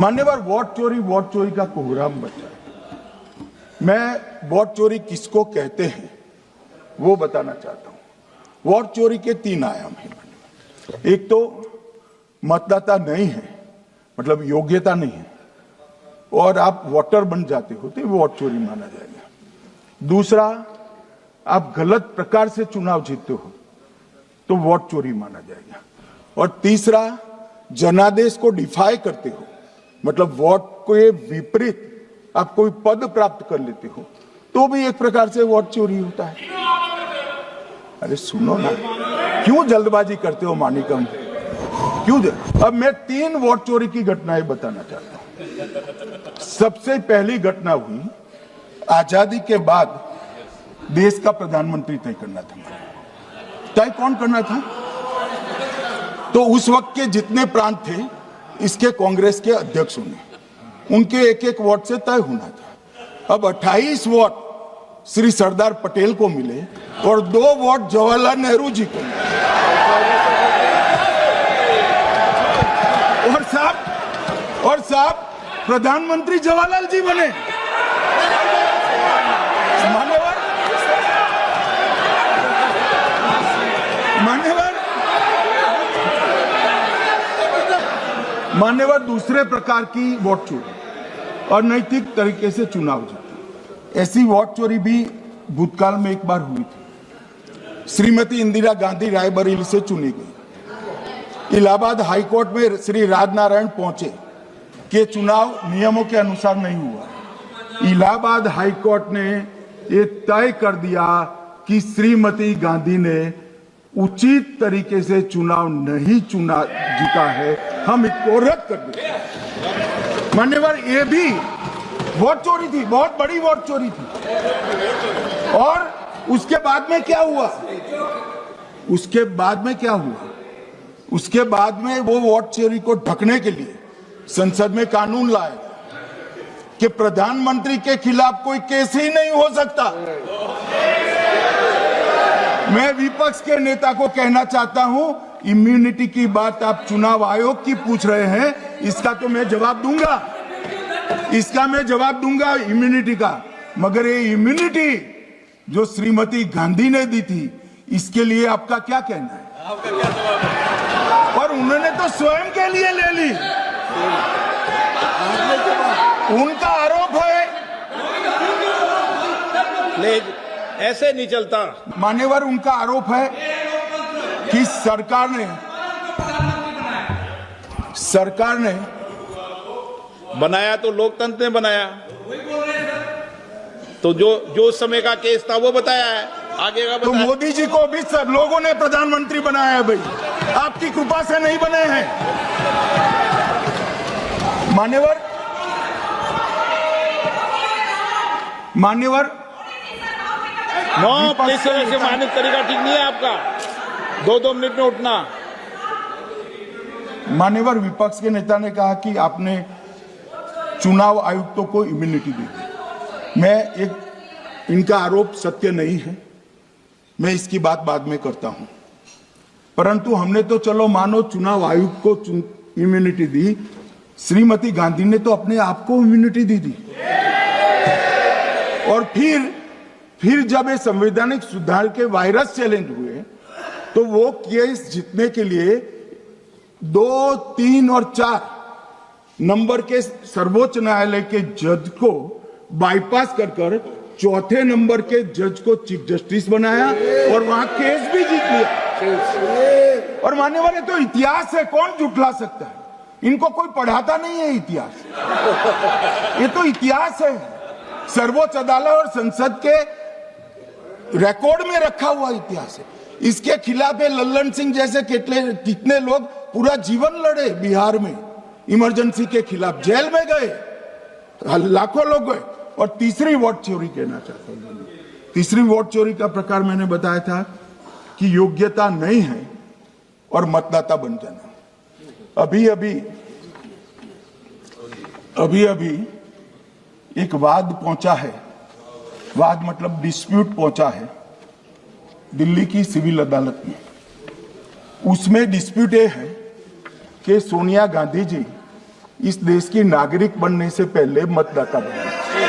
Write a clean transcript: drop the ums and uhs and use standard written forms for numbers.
मान्यवर, वोट चोरी का कोहराम बचा है। मैं वोट चोरी किसको कहते हैं वो बताना चाहता हूं। वोट चोरी के 3 आयाम हैं। एक तो मतदाता नहीं है, मतलब योग्यता नहीं है, और आप वोटर बन जाते हो तो वोट चोरी माना जाएगा। दूसरा, आप गलत प्रकार से चुनाव जीतते हो तो वोट चोरी माना जाएगा। और तीसरा, जनादेश को डिफाई करते हो, मतलब वोट के विपरीत आप कोई पद प्राप्त कर लेते हो तो भी एक प्रकार से वोट चोरी होता है। अरे सुनो ना, क्यों जल्दबाजी करते हो मानिकम, क्यों? अब मैं 3 वोट चोरी की घटनाएं बताना चाहता हूं। सबसे पहली घटना हुई आजादी के बाद देश का प्रधानमंत्री तय करना था। तय कौन करना था? तो उस वक्त के जितने प्रांत थे इसके कांग्रेस के अध्यक्षों ने, उनके एक वोट से तय होना था। अब 28 वोट श्री सरदार पटेल को मिले और 2 वोट जवाहरलाल नेहरू जी को मिले। और साहब प्रधानमंत्री जवाहरलाल जी बने। मान्यवर, दूसरे प्रकार की वोट चोरी और नैतिक तरीके से चुनाव जीतना, ऐसी वोट चोरी भी भूतकाल में एक बार हुई थी। श्रीमती इंदिरा गांधी रायबरेली से चुनी गई। इलाहाबाद हाईकोर्ट में श्री राजनारायण पहुंचे कि चुनाव नियमों के अनुसार नहीं हुआ। इलाहाबाद हाईकोर्ट ने ये तय कर दिया कि श्रीमती गांधी ने उचित तरीके से चुनाव नहीं जीता है, हम इसको रद्द कर दें। मान्यवर, ये भी वोट चोरी थी, बहुत बड़ी वोट चोरी थी। और उसके बाद में क्या हुआ? उसके बाद में वो वोट चोरी को ढकने के लिए संसद में कानून लाए कि प्रधानमंत्री के खिलाफ कोई केस ही नहीं हो सकता। मैं विपक्ष के नेता को कहना चाहता हूं, इम्यूनिटी की बात आप चुनाव आयोग की पूछ रहे हैं, इसका तो मैं जवाब दूंगा, इम्यूनिटी का। मगर ये इम्यूनिटी जो श्रीमती गांधी ने दी थी, इसके लिए आपका क्या कहना है? आपका क्या जवाब है? और उन्होंने तो स्वयं के लिए ले ली। उनका आरोप है, ऐसे नहीं चलता। मान्यवर, उनका आरोप है कि सरकार ने बनाया तो लोकतंत्र ने बनाया, तो जो समय का केस था वो बताया है, आगे का तो मोदी जी को भी सब लोगों ने प्रधानमंत्री बनाया है भाई, आपकी कृपा से नहीं बने हैं। मान्यवर ऐसे मानक तरीका ठीक नहीं है आपका, 2-2 मिनट में उठना। मान्यवर, विपक्ष के नेता ने कहा कि आपने चुनाव आयुक्तों को इम्यूनिटी दी। इनका आरोप सत्य नहीं है, मैं इसकी बात बाद में करता हूं। परंतु हमने तो चलो मानो चुनाव आयुक्त को इम्यूनिटी दी, श्रीमती गांधी ने तो अपने आप को इम्यूनिटी दी थी। और फिर जब ये संवैधानिक सुधार के वायरस चैलेंज हुए तो वो केस जीतने के लिए 2, 3 और 4 नंबर के सर्वोच्च न्यायालय के जज को बाईपास कर 4थे नंबर के जज को चीफ जस्टिस बनाया और वहां केस भी जीत लिया। और मान्यवर, ये तो इतिहास है, कौन झुठला सकता है? इनको कोई पढ़ाता नहीं है इतिहास, ये तो इतिहास है, सर्वोच्च अदालत और संसद के रिकॉर्ड में रखा हुआ इतिहास है। इसके खिलाफ लल्लन सिंह जैसे कितने लोग पूरा जीवन लड़े बिहार में, इमरजेंसी के खिलाफ जेल में गए, लाखों लोग गए। और तीसरी वोट चोरी कहना चाहता हूं, तीसरी वोट चोरी का प्रकार मैंने बताया था कि योग्यता नहीं है और मतदाता बन जाना। अभी एक वाद पहुंचा है, वाद मतलब डिस्प्यूट पहुंचा है दिल्ली की सिविल अदालत में। उसमें डिस्प्यूट ये है कि सोनिया गांधी जी इस देश की नागरिक बनने से पहले मतदाता बनना।